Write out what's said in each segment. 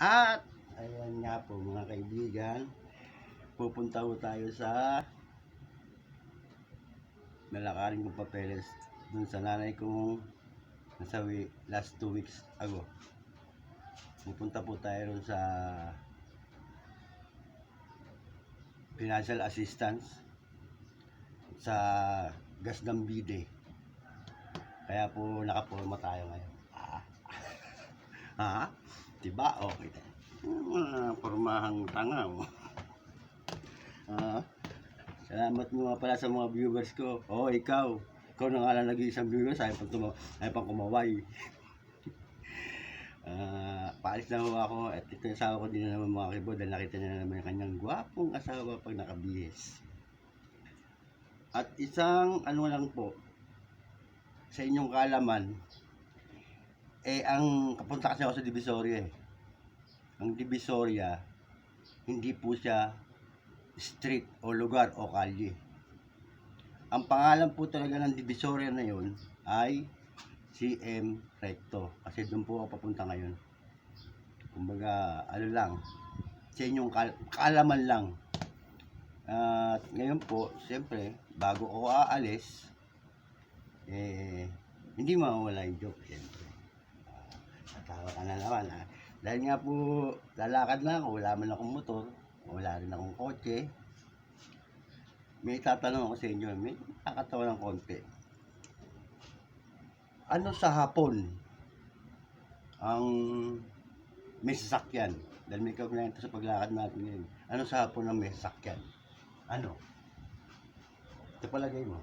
At ayan nga po mga kaibigan, pupunta po tayo sa nalakarin kong papeles dun sa nanay kong nasawi last 2 weeks ago. Pupunta po tayo ron sa financial assistance sa Gasdambide. Kaya po nakaporma tayo ngayon. Ha? Diba? Okay. Pormahang tanga mo. Salamat mo nga pala sa mga viewers ko. Ikaw. Ikaw na nga lang nag-iisang viewers. Ayaw pang kumaway. Paalis na ho ako. At ito yung asawa ko din na naman mga kibo. Dahil nakita niya na naman yung kanyang gwapong asawa pag nakabihis. At isang ano lang po. Sa inyong kalaman. Ang kapunta kasi ako sa Divisoria Ang Divisoria, hindi po siya street o lugar o kalye. Ang pangalan po talaga ng Divisoria na yon ay CM Recto. Kasi doon po ako papunta ngayon. Kumbaga, ano lang, sa inyong kaalaman lang. At ngayon po, siyempre, bago ako aalis, hindi mawawala yung joke, siyempre. Natawa ka na naman, ha? Dahil nga po, lalakad na ako, wala man akong motor, wala rin akong kotse. May tatanong ako sa inyo, may nakakatawa ng konti. Ano sa hapon ang may sasakyan? Dahil may kaugnayan ito sa paglakad natin ngayon. Ano sa hapon ang may sasakyan? Ano? Ito palagay mo.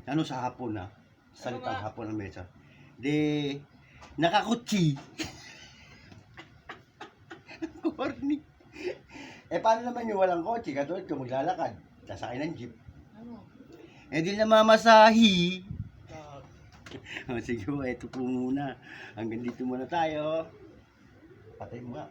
Ano sa hapon na? Salitang hapon ang may sasakyan. Nakakutsi. Corny. Paano naman yung walang kotse? Katulad ko maglalakad. Sasakay ng jeep. Di namamasahi. Sige po, ito po muna. Hanggang dito muna tayo. Patay mo nga.